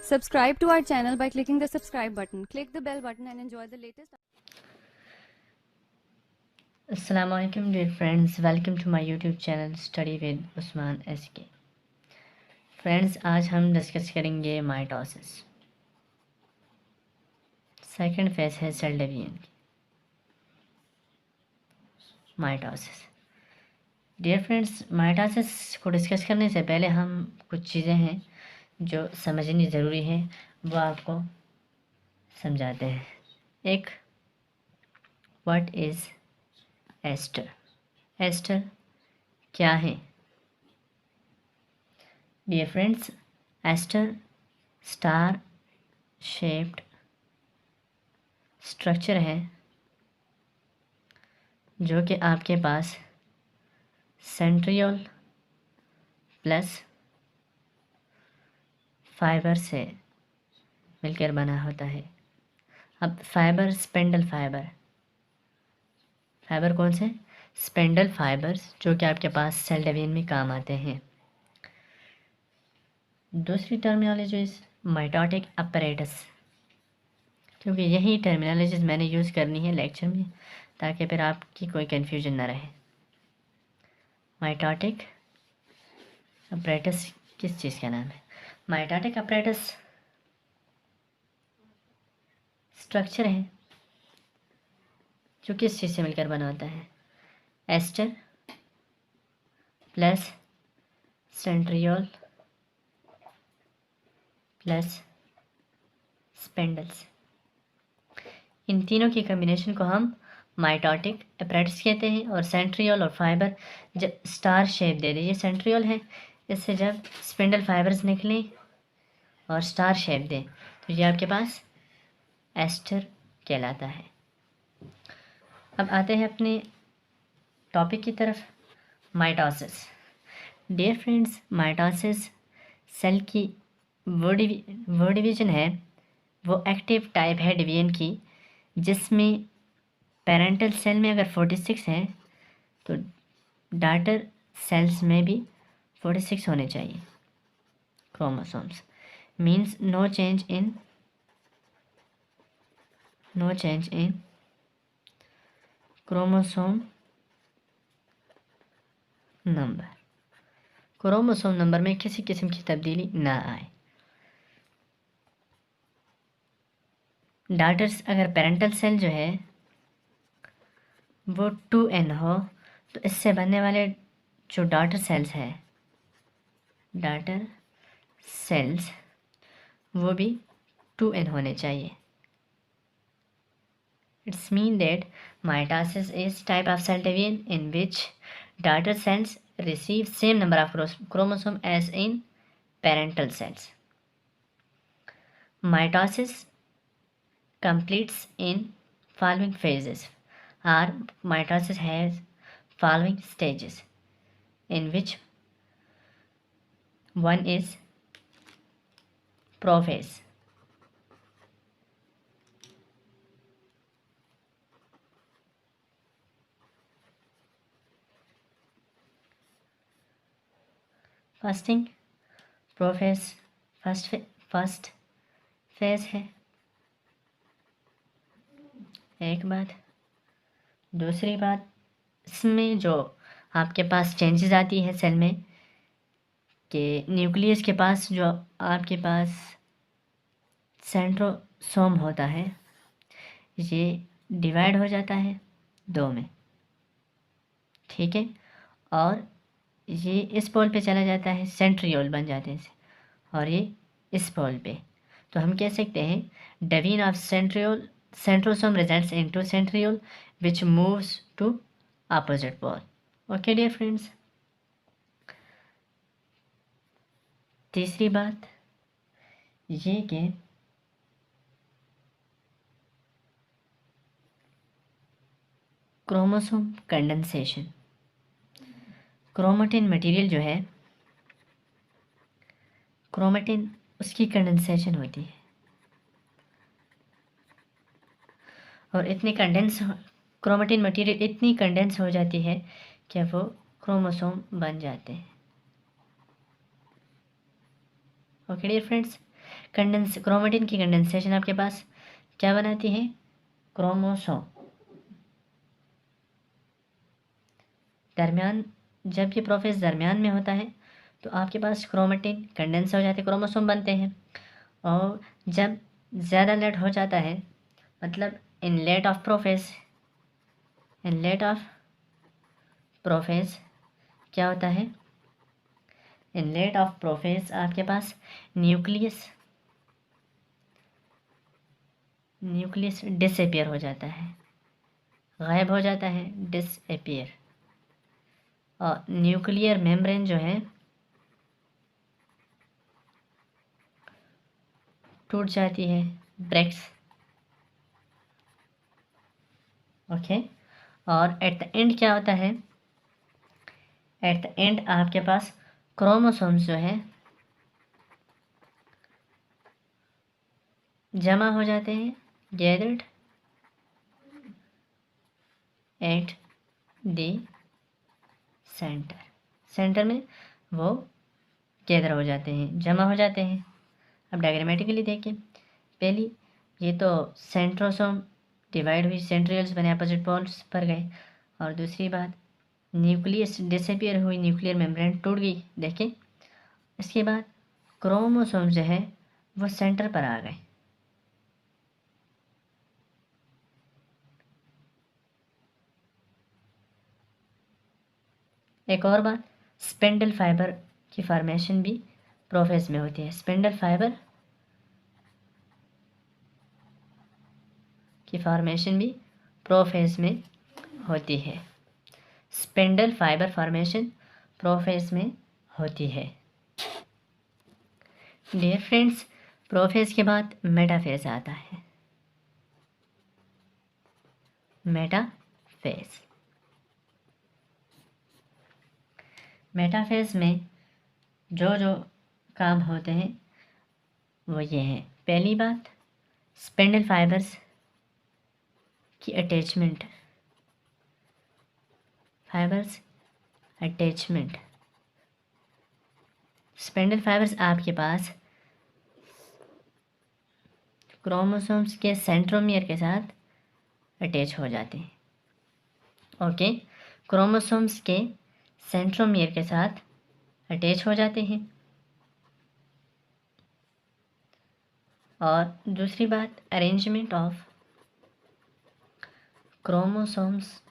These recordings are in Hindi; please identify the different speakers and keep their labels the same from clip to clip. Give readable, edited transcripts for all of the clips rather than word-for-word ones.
Speaker 1: Subscribe to our channel by clicking the subscribe button. Click the bell button and enjoy the latest.
Speaker 2: Assalamu alaikum dear friends, welcome to my YouTube channel Study with Usman SK। Friends, आज हम डिस्कस करेंगे माइटोसिस। सेकंड फेज है सेल डिवीजन की, माइटोसिस। डियर फ्रेंड्स, माइटोसिस को डिस्कस करने से पहले हम कुछ चीज़ें हैं जो समझनी ज़रूरी है, वो आपको समझाते हैं। एक, व्हाट इज़ एस्टर? एस्टर क्या है? Dear friends, aster star shaped structure है जो कि आपके पास सेंट्रियोल प्लस फाइबर से मिलकर बना होता है। अब फाइबर, स्पेंडल फाइबर, फाइबर कौन से? स्पेंडल फाइबर्स, जो कि आपके पास सेल डिवीजन में काम आते हैं। दूसरी टर्मिनोलॉजी इज माइटोटिक अपैरेटस, क्योंकि यही टर्मिनोलॉजीज मैंने यूज़ करनी है लेक्चर में, ताकि फिर आपकी कोई कन्फ्यूजन ना रहे। माइटोटिक अपैरेटस किस चीज़ का नाम है? माइटोटिक अपैरेटस स्ट्रक्चर है जो किस चीज़ से मिलकर बना होता है? एस्टर प्लस सेंट्रियोल प्लस स्पेंडल्स, इन तीनों की कम्बिनेशन को हम माइटोटिक अपैरेटस कहते हैं। और सेंट्रियोल और फाइबर जब स्टार शेप दे दे, ये सेंट्रियोल है, इससे जब स्पिंडल फाइबर्स निकलें और स्टार शेप दें तो ये आपके पास एस्टर कहलाता है। अब आते हैं अपने टॉपिक की तरफ, mitosis. Dear friends, mitosis cell की वो डिवीजन है, वो एक्टिव टाइप है डिवीजन की, जिसमें पेरेंटल सेल में अगर 46 है तो डॉटर सेल्स में भी 46 होने चाहिए chromosomes. Means no change in chromosome number, chromosome number में किसी किस्म की तब्दीली ना आए। डॉटर्स, अगर पेरेंटल सेल जो है वो 2n हो तो इससे बनने वाले जो डॉटर सेल्स है, डॉटर सेल्स, वो भी 2n होने चाहिए। It's mean that mitosis is type of cell division in which daughter cells receive same number of chromosome as in parental cells. Mitosis completes in following phases, or mitosis has following stages, in which one is prophase. फर्स्टिंग प्रोफेस फर्स्ट फेज है, एक बात। दूसरी बात, इसमें जो आपके पास चेंजेस आती है सेल में कि न्यूक्लियस के पास जो आपके पास सेंट्रोसोम होता है, ये डिवाइड हो जाता है दो में, ठीक है, और ये इस पोल पे चला जाता है, सेंट्रियोल बन जाते हैं और ये इस पोल पे। तो हम कह सकते हैं division of centrosome results into centriole which moves to opposite pole. Okay dear friends, तीसरी बात ये कि क्रोमोसोम कंडेंसेशन, क्रोमेटिन मटेरियल जो है, क्रोमेटिन उसकी कंडेंसेशन होती है और इतनी क्रोमेटिन मटेरियल इतनी कंडेंस हो जाती है कि वो क्रोमोसोम बन जाते हैं। ओके डियर फ्रेंड्स, क्रोमेटिन की कंडेंसेशन आपके पास क्या बनाती है, क्रोमोसोम। दरमियान, जब ये प्रोफेज दरमियान में होता है तो आपके पास क्रोमेटिन कंडेंस हो जाते हैं, क्रोमोसोम बनते हैं। और जब ज़्यादा लेट हो जाता है, मतलब इन लेट ऑफ प्रोफेज क्या होता है, इन लेट ऑफ प्रोफेज आपके पास न्यूक्लियस डिसअपियर हो जाता है, गायब हो जाता है, डिसअपियर। और न्यूक्लियर मेम्ब्रेन जो है टूट जाती है, ब्रेक्स। ओके। और एट द एंड क्या होता है, एट द एंड आपके पास क्रोमोसोम्स जो है जमा हो जाते हैं, गैदर्ड एट द सेंटर में वो गैदर हो जाते हैं, जमा हो जाते हैं। अब डायग्रामेटिकली देखिए, पहली ये तो सेंट्रोसोम डिवाइड हुई, सेंट्रियल्स बने, अपोजिट पोल्स पर गए। और दूसरी बात, न्यूक्लियस डिसअपियर हुई, न्यूक्लियर मेम्ब्रेन टूट गई। देखिए इसके बाद क्रोमोसोम जो है वो सेंटर पर आ गए। एक और बात, स्पेंडल फाइबर की फॉर्मेशन भी प्रोफेज में होती है। स्पेंडल फाइबर की फॉर्मेशन भी प्रोफेज में होती है। स्पेंडल फाइबर फॉर्मेशन प्रोफेज में होती है। डियर फ्रेंड्स, प्रोफेज के बाद मेटाफेज आता है। मेटाफेज में जो जो काम होते हैं वो ये हैं। पहली बात, स्पेंडल फाइबर्स की अटैचमेंट, स्पेंडल फाइबर्स आपके पास क्रोमोसोम्स के सेंट्रोमियर के साथ अटैच हो जाते हैं। ओके, क्रोमोसोम्स के सेंट्रोमियर के साथ अटैच हो जाते हैं। और दूसरी बात, arrangement of chromosomes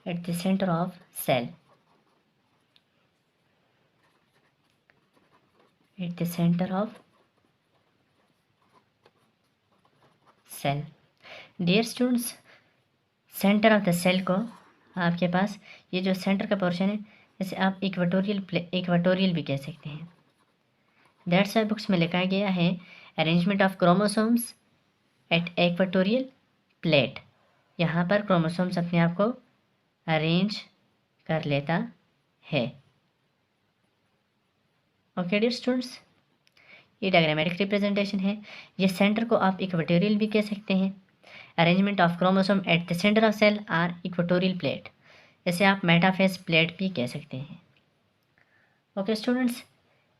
Speaker 2: at the centre of cell, dear students, centre of the cell को आपके पास ये जो सेंटर का पोर्शन है इसे आप इक्वेटोरियल भी कह सकते हैं। दैट्स वाई बुक्स में लिखा गया है arrangement of chromosomes at equatorial plate. यहाँ पर क्रोमोसोम्स अपने आप को अरेंज कर लेता है। ओके डियर स्टूडेंट्स, ये डायग्रामेटिक रिप्रेजेंटेशन है। ये सेंटर को आप इक्वेटोरियल भी कह सकते हैं। Arrangement of chromosome at the centre of cell are equatorial plate, इसे आप मेटाफेज प्लेट भी कह सकते हैं। ओके स्टूडेंट्स,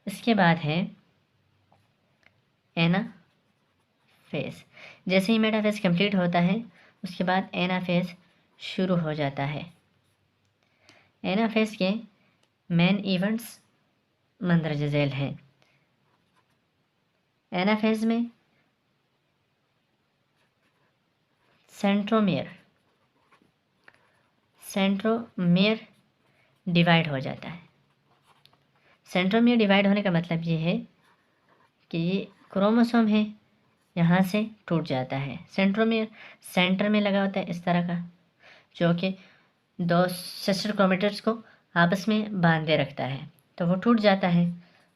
Speaker 2: इसके बाद है एनाफेज। जैसे ही मेटाफेज कंप्लीट होता है उसके बाद एनाफेज शुरू हो जाता है। एनाफेज के मेन इवेंट्स मंदरज झैल हैं। एनाफेज में सेंट्रोमियर डिवाइड हो जाता है। सेंट्रोमियर डिवाइड होने का मतलब ये है कि ये क्रोमोसोम है, यहाँ से टूट जाता है। सेंट्रोमियर सेंटर में लगा होता है इस तरह का, जो कि दो सिस्टर क्रोमेटिड्स को आपस में बांधे रखता है, तो वो टूट जाता है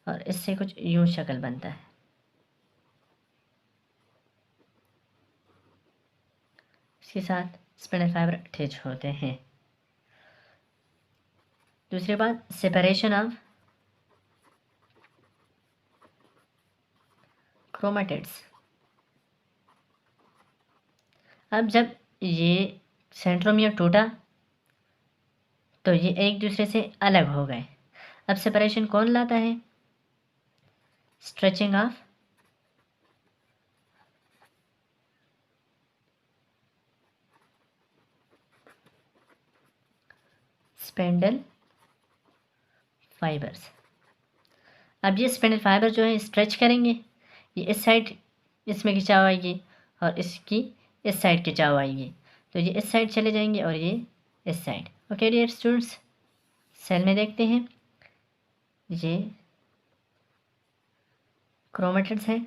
Speaker 2: और इससे कुछ यूं शक्ल बनता है। इसके साथ स्पिंडल फाइबर अटैच होते हैं। दूसरी बात, सेपरेशन ऑफ क्रोमेटिड्स। अब जब ये सेंट्रोमियर टूटा तो ये एक दूसरे से अलग हो गए। अब सेपरेशन कौन लाता है, स्ट्रेचिंग ऑफ स्पेंडल फाइबर्स। अब ये स्पेंडल फाइबर जो है स्ट्रेच करेंगे, ये इस साइड इसमें खिंचाव आएगी और इसकी इस साइड खिंचाव आएगी, तो ये इस साइड चले जाएंगे और ये इस side. Okay dear students, cell में देखते हैं, ये क्रोमेटिड्स हैं,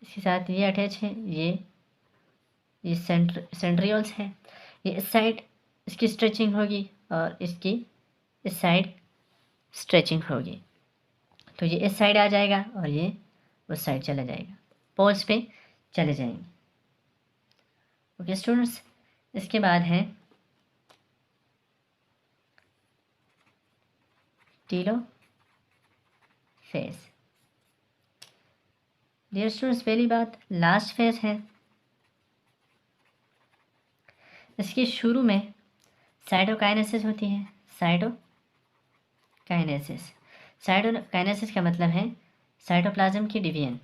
Speaker 2: इसके साथ ये अटैच है, ये सेंट्रियोल्स हैं, ये इस साइड इसकी स्ट्रेचिंग होगी और इसकी इस साइड स्ट्रेचिंग होगी, तो ये इस साइड आ जाएगा और ये उस साइड चला जाएगा, पोल्स पे चले जाएंगे। ओके स्टूडेंट्स, इसके बाद है टीलो फेज। डियर स्टूडेंट्स, पहली बात लास्ट फेज है, इसके शुरू में साइटोकाइनेसिस होती है। साइटोकाइनेसिस का मतलब है साइटोप्लाज्म की डिवीजन।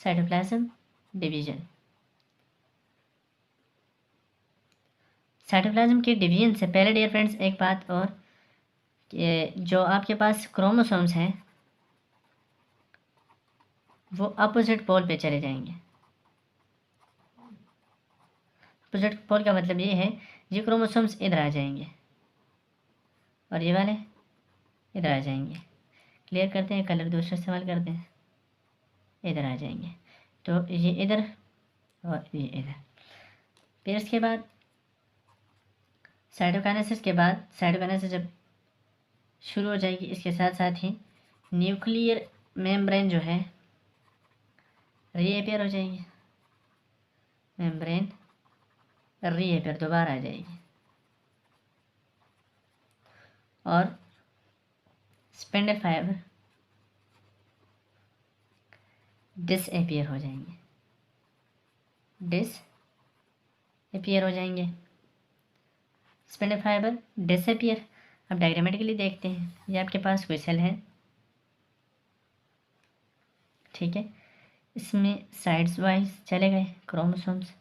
Speaker 2: साइटोप्लाज्म डिवीजन, साइटोप्लाज्म के डिवीजन से पहले डियर फ्रेंड्स एक बात और, जो आपके पास क्रोमोसोम्स हैं वो अपोजिट पोल पे चले जाएंगे। अपोजिट पोल का मतलब ये है, ये क्रोमोसोम्स इधर आ जाएंगे और ये वाले इधर आ जाएंगे। क्लियर करते हैं, कलर दूसरा इस्तेमाल करते हैं, इधर आ जाएंगे, तो ये इधर और ये इधर। फिर इसके बाद साइटोकाइनेसिस के बाद, साइटोकाइनेसिस जब शुरू हो जाएगी, इसके साथ साथ ही न्यूक्लियर मेम्ब्रेन जो है रीअपियर हो जाएगी, मेम्ब्रेन रीअपियर दोबारा आ जाएगी और स्पेंडल फाइबर डिसअपियर हो जाएंगे, डिसअपियर हो जाएंगे, स्पेंडल फाइबर डिसअपियर। अब डायग्रामेटिकली देखते हैं, ये आपके पास कोई सेल है, ठीक है, इसमें साइड्स वाइज चले गए क्रोमोसोम्स,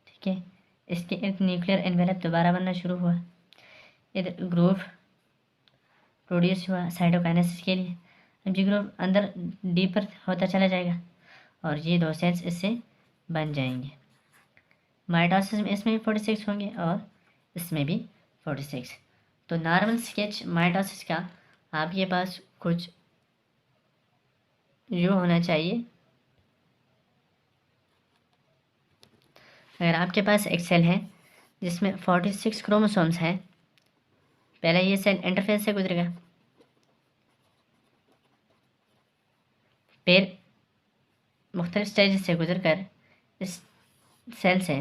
Speaker 2: ठीक है, इसके एक न्यूक्लियर एनवेलप दोबारा बनना शुरू हुआ, इधर ग्रुव प्रोड्यूस हुआ साइटोकाइनेसिस के लिए। अब ये ग्रुव अंदर डीपर होता चला जाएगा और ये दो सेल्स इससे बन जाएंगे। माइटोसिस में इसमें भी 46 होंगे और इसमें भी 46। तो नॉर्मल स्केच माइटोसिस का आपके पास कुछ यूँ होना चाहिए। अगर आपके पास एक सेल है जिसमें 46 क्रोमोसोम्स हैं, पहले ये सेल इंटरफेस से गुजरेगा, फिर मुख्तलिफ स्टेज से गुजर कर इस सेल से,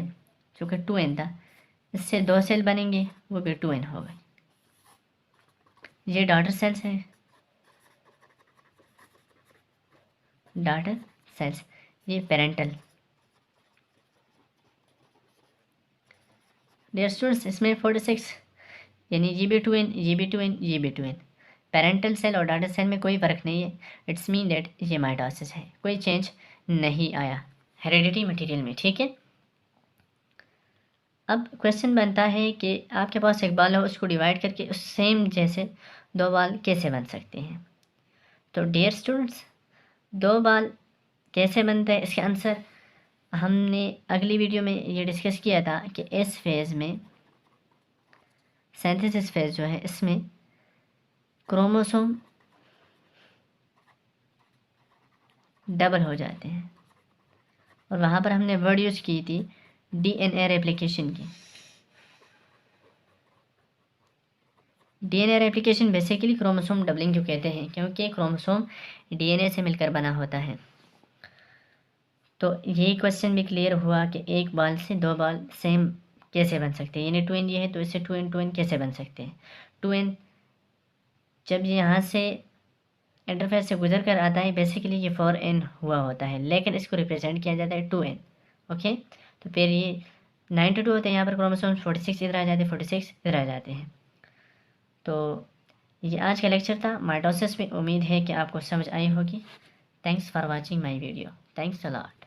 Speaker 2: जो कि 2n था, इससे दो सेल बनेंगे, वो भी 2n हो गए। ये डॉटर सेल्स हैं, डॉटर सेल्स, ये पेरेंटल। डियर स्टूडेंट्स, इसमें 46 यानी ये भी 2n, ये भी 2n, ये भी 2n। पेरेंटल सेल और डॉटर सेल में कोई फ़र्क नहीं है, इट्स मीन दैट ये माइटोसिस है, कोई चेंज नहीं आया हेरेडिटी मटेरियल में, ठीक है। अब क्वेश्चन बनता है कि आपके पास एक बाल हो, उसको डिवाइड करके उस सेम जैसे दो बाल कैसे बन सकते हैं। तो डियर स्टूडेंट्स, दो बाल कैसे बनते हैं, इसका आंसर हमने अगली वीडियो में ये डिस्कस किया था कि इस फेज़ में, सिंथेसिस फेज़ जो है, इसमें क्रोमोसोम डबल हो जाते हैं और वहाँ पर हमने वर्ड यूज़ की थी डीएनए रेप्लिकेशन की। DNA replication basically chromosome doubling क्यों कहते हैं, क्योंकि क्रोमोसोम डीएनए से मिलकर बना होता है। तो ये क्वेश्चन भी क्लियर हुआ कि एक बाल से दो बाल सेम कैसे बन सकते हैं, यानी 2n ये है तो इससे 2n कैसे बन सकते हैं। 2n जब यहाँ से इंटरफेस से गुजर कर आता है, बेसिकली ये 4n हुआ होता है, लेकिन इसको रिप्रेजेंट किया जाता है 2n। ओके, तो फिर ये 92 होते हैं यहाँ पर क्रोमोसोम्स, 46 इधर आ जाते हैं, 46 इधर आ जाते हैं। तो ये आज का लेक्चर था माइटोसिस में। उम्मीद है कि आपको समझ आई होगी। Thanks for watching my video. Thanks a lot.